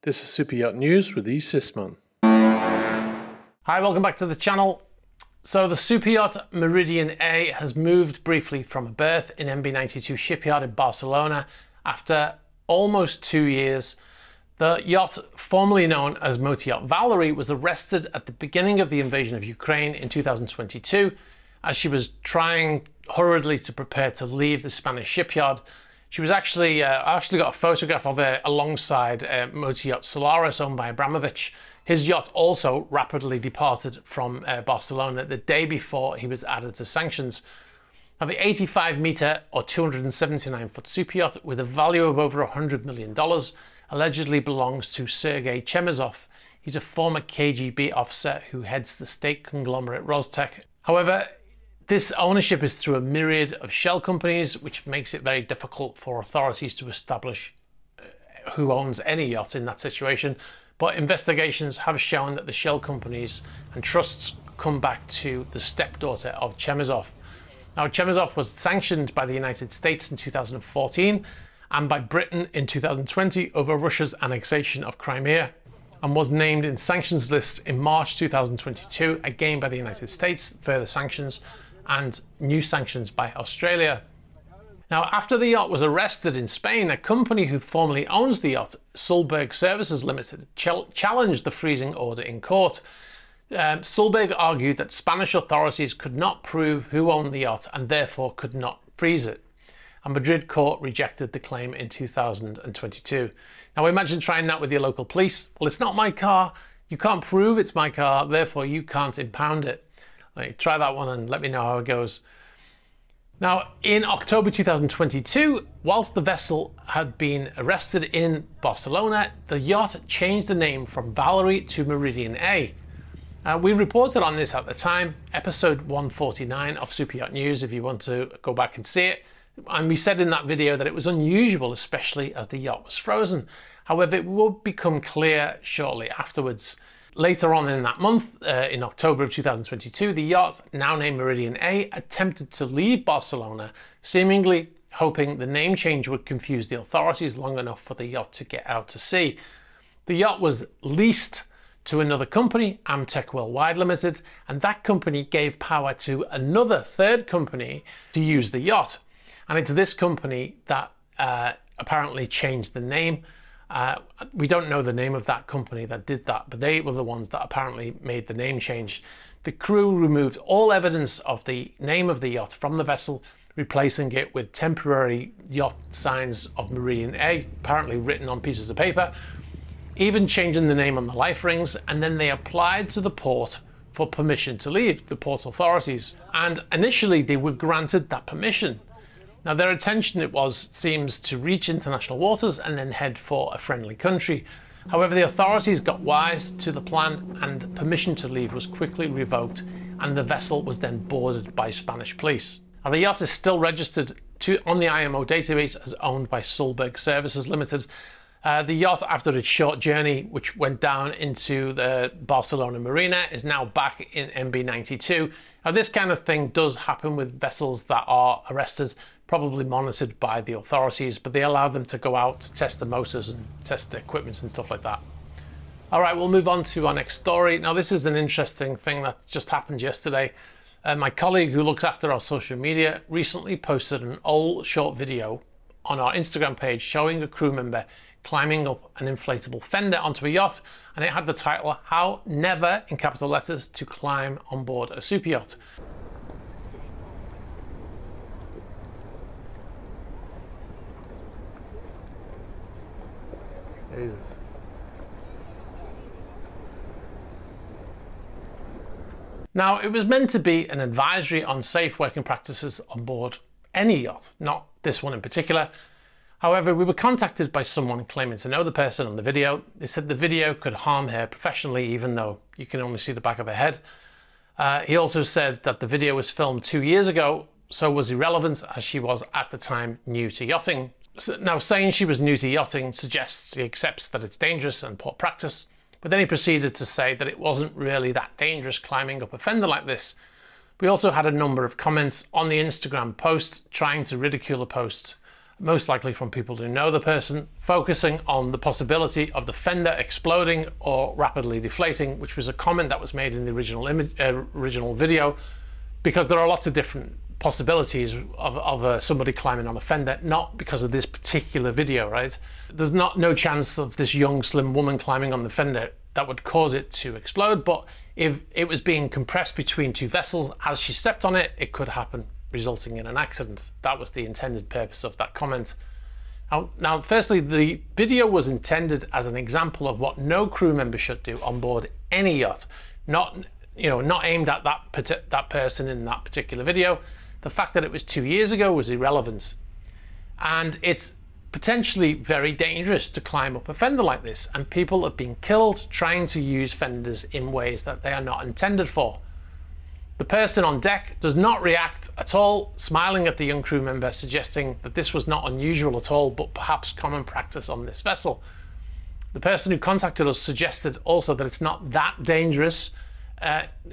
This is Super Yacht News with Sisman. Hi, welcome back to the channel. So the super yacht Meridian A has moved briefly from a berth in MB92 shipyard in Barcelona after almost 2 years. The yacht, formerly known as motor yacht Valerie, was arrested at the beginning of the invasion of Ukraine in 2022 as she was trying hurriedly to prepare to leave the Spanish shipyard. She was actually, I actually got a photograph of her alongside motor yacht Solaris owned by Abramovich. His yacht also rapidly departed from Barcelona the day before he was added to sanctions. Now the 85-metre or 279-foot super yacht with a value of over $100 million allegedly belongs to Sergei Chemezov. He's a former KGB officer who heads the state conglomerate Rostec. However, this ownership is through a myriad of shell companies, which makes it very difficult for authorities to establish who owns any yacht in that situation. But investigations have shown that the shell companies and trusts come back to the stepdaughter of Chemezov. Now, Chemezov was sanctioned by the United States in 2014 and by Britain in 2020 over Russia's annexation of Crimea, and was named in sanctions lists in March 2022, again by the United States, further sanctions, and new sanctions by Australia. Now, after the yacht was arrested in Spain, a company who formerly owns the yacht, Sulberg Services Limited, challenged the freezing order in court. Sulberg argued that Spanish authorities could not prove who owned the yacht and therefore could not freeze it. A Madrid court rejected the claim in 2022. Now, imagine trying that with your local police. Well, it's not my car. You can't prove it's my car, therefore you can't impound it. Like, try that one and let me know how it goes. Now, in October 2022, whilst the vessel had been arrested in Barcelona, the yacht changed the name from Valerie to Meridian A. We reported on this at the time, episode 149 of Super Yacht News, if you want to go back and see it. And we said in that video that it was unusual, especially as the yacht was frozen. However, it would become clear shortly afterwards. Later on in that month, in October of 2022, the yacht, now named Meridian A, attempted to leave Barcelona, seemingly hoping the name change would confuse the authorities long enough for the yacht to get out to sea. The yacht was leased to another company, Amtech Worldwide Limited, and that company gave power to another third company to use the yacht. And it's this company that apparently changed the name. We don't know the name of that company that did that, but they were the ones that apparently made the name change. The crew removed all evidence of the name of the yacht from the vessel, replacing it with temporary yacht signs of Meridian A, apparently written on pieces of paper, even changing the name on the life rings, and then they applied to the port for permission to leave, the port authorities. And initially they were granted that permission. Now, their intention seems to reach international waters and then head for a friendly country. However, the authorities got wise to the plan and permission to leave was quickly revoked, and the vessel was then boarded by Spanish police. Now, the yacht is still registered on the IMO database as owned by Sulberg Services Limited. The yacht, after its short journey, which went down into the Barcelona Marina, is now back in MB92. Now, this kind of thing does happen with vessels that are arrested, probably monitored by the authorities, but they allow them to go out to test the motors and test the equipment and stuff like that. All right, we'll move on to our next story. Now, this is an interesting thing that just happened yesterday. My colleague who looks after our social media recently posted an old short video on our Instagram page showing a crew member climbing up an inflatable fender onto a yacht, and it had the title, "How Never," in capital letters, to climb on board a super yacht. Jesus. Now, it was meant to be an advisory on safe working practices on board any yacht, not this one in particular. However, we were contacted by someone claiming to know the person on the video. They said the video could harm her professionally, even though you can only see the back of her head. He also said that the video was filmed 2 years ago, so was irrelevant as she was at the time new to yachting. Now, saying she was new to yachting suggests he accepts that it's dangerous and poor practice, but then he proceeded to say that it wasn't really that dangerous climbing up a fender like this. We also had a number of comments on the Instagram post trying to ridicule the post most likely from people who know the person, focusing on the possibility of the fender exploding or rapidly deflating, which was a comment that was made in the original video, because there are lots of different possibilities of somebody climbing on a fender, not because of this particular video, right? There's no chance of this young, slim woman climbing on the fender that would cause it to explode, but if it was being compressed between two vessels as she stepped on it, it could happen, resulting in an accident. That was the intended purpose of that comment. Now, firstly, the video was intended as an example of what no crew member should do on board any yacht, not aimed at that person in that particular video. The fact that it was 2 years ago was irrelevant, and it's potentially very dangerous to climb up a fender like this, and people have been killed trying to use fenders in ways that they are not intended for. The person on deck does not react at all, smiling at the young crew member, suggesting that this was not unusual at all, but perhaps common practice on this vessel. The person who contacted us suggested also that it's not that dangerous.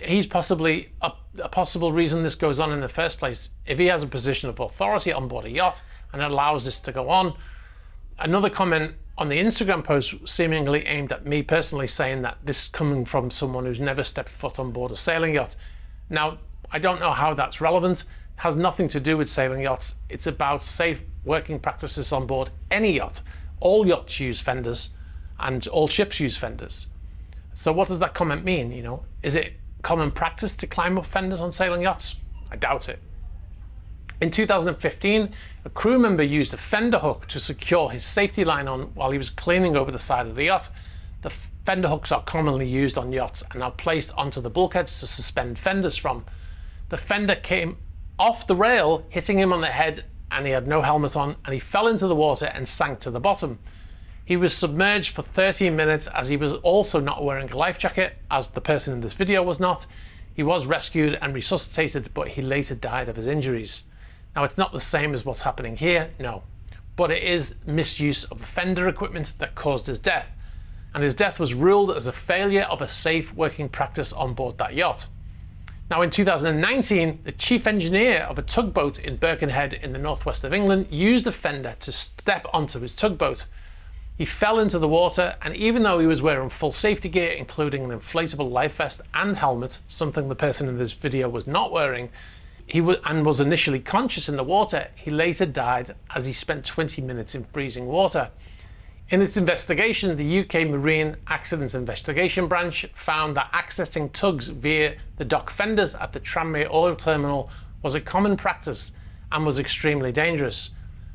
He's possibly a possible reason this goes on in the first place, if he has a position of authority on board a yacht and allows this to go on. Another comment on the Instagram post seemingly aimed at me personally, saying that this is coming from someone who's never stepped foot on board a sailing yacht. Now, I don't know how that's relevant. It has nothing to do with sailing yachts. It's about safe working practices on board any yacht. All yachts use fenders and all ships use fenders. So what does that comment mean? Is it common practice to climb up fenders on sailing yachts? I doubt it. In 2015, a crew member used a fender hook to secure his safety line on while he was cleaning over the side of the yacht. The fender hooks are commonly used on yachts and are placed onto the bulkheads to suspend fenders from. The fender came off the rail, hitting him on the head, and he had no helmet on, and he fell into the water and sank to the bottom. He was submerged for 13 minutes, as he was also not wearing a life jacket, as the person in this video was not. He was rescued and resuscitated, but he later died of his injuries. Now, it's not the same as what's happening here, no, but it is misuse of the fender equipment that caused his death, and his death was ruled as a failure of a safe working practice on board that yacht. Now, in 2019, the chief engineer of a tugboat in Birkenhead in the northwest of England used a fender to step onto his tugboat. He fell into the water, and even though he was wearing full safety gear, including an inflatable life vest and helmet, something the person in this video was not wearing, was initially conscious in the water, he later died as he spent 20 minutes in freezing water. In its investigation, the UK Marine Accidents Investigation Branch found that accessing tugs via the dock fenders at the Tranmere oil terminal was a common practice and was extremely dangerous,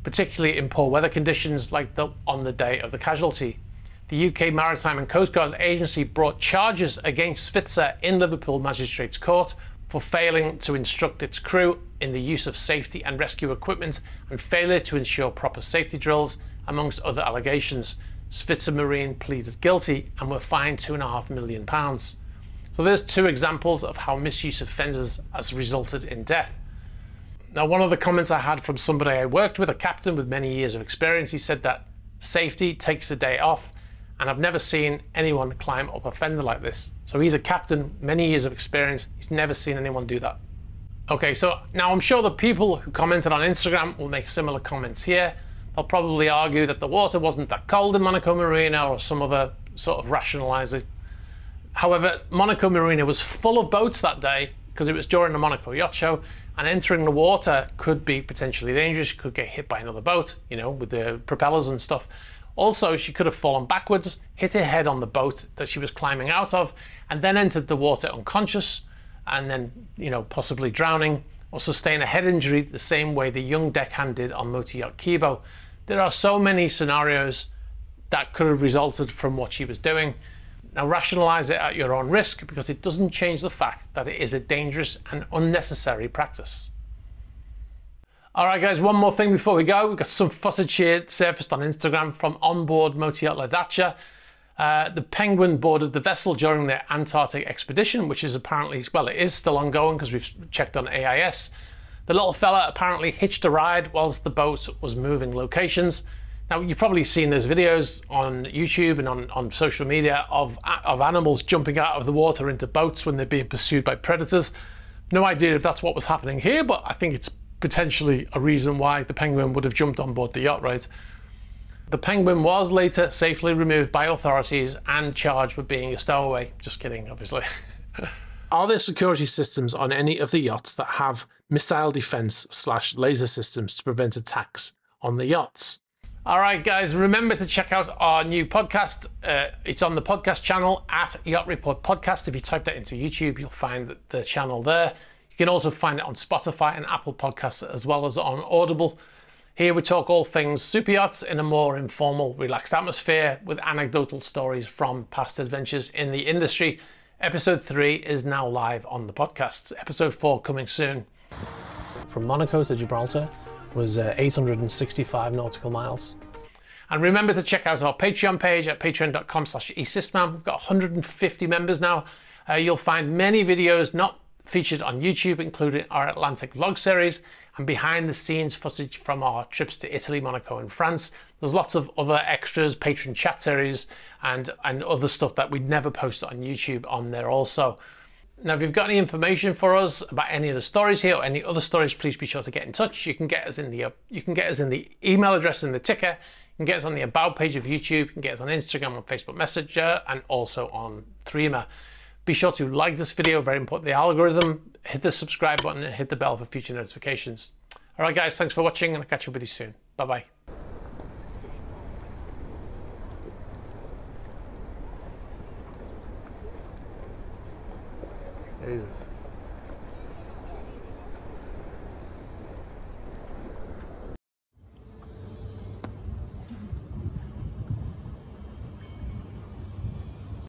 particularly in poor weather conditions like on the day of the casualty. The UK Maritime and Coast Guard Agency brought charges against Svitzer in Liverpool Magistrates Court for failing to instruct its crew in the use of safety and rescue equipment and failure to ensure proper safety drills, amongst other allegations. Svitzer Marine pleaded guilty and were fined £2.5 million. So there's two examples of how misuse of fenders has resulted in death. Now, one of the comments I had from somebody I worked with, a captain with many years of experience, he said that safety takes a day off, and I've never seen anyone climb up a fender like this. So he's a captain, many years of experience, he's never seen anyone do that. Okay, so now I'm sure the people who commented on Instagram will make similar comments here. They'll probably argue that the water wasn't that cold in Monaco Marina or some other sort of rationalizer. However, Monaco Marina was full of boats that day because it was during the Monaco Yacht Show, and entering the water could be potentially dangerous. You could get hit by another boat, with the propellers and stuff. Also, she could have fallen backwards, hit her head on the boat that she was climbing out of, and then entered the water unconscious, and then, possibly drowning, or sustain a head injury the same way the young deckhand did on Motor Yacht Kibo. There are so many scenarios that could have resulted from what she was doing. Now, rationalize it at your own risk, because it doesn't change the fact that it is a dangerous and unnecessary practice. All right, guys, one more thing before we go. We've got some footage here surfaced on Instagram from onboard Motor Yacht La Dacia. The Penguin boarded the vessel during their Antarctic expedition, which is apparently, well, it is still ongoing because we've checked on AIS. The little fella apparently hitched a ride whilst the boat was moving locations. Now, you've probably seen those videos on YouTube and on social media of animals jumping out of the water into boats when they're being pursued by predators. No idea if that's what was happening here, but I think it's potentially a reason why the Penguin would have jumped on board the yacht, right? The Penguin was later safely removed by authorities and charged with being a stowaway. Just kidding, obviously. Are there security systems on any of the yachts that have missile defense / laser systems to prevent attacks on the yachts? All right, guys, remember to check out our new podcast. It's on the podcast channel at Yacht Report Podcast. If you type that into YouTube, you'll find the channel there. You can also find it on Spotify and Apple Podcasts, as well as on Audible. Here we talk all things super yachts in a more informal, relaxed atmosphere with anecdotal stories from past adventures in the industry. Episode 3 is now live on the podcast. Episode 4 coming soon. From Monaco to Gibraltar was 865 nautical miles. And remember to check out our Patreon page at patreon.com/esystman. We've got 150 members now. You'll find many videos not featured on YouTube, including our Atlantic vlog series and behind the scenes footage from our trips to Italy, Monaco and France. There's lots of other extras, patron chat series and other stuff that we'd never post on YouTube on there also. Now, if you've got any information for us about any of the stories here or any other stories, please be sure to get in touch. You can get us in the email address in the ticker. You can get us on the About page of YouTube. You can get us on Instagram and Facebook Messenger and also on Threema. Be sure to like this video, very important, the algorithm. Hit the subscribe button and hit the bell for future notifications. All right, guys, thanks for watching and I'll catch you with you soon. Bye-bye. Jesus.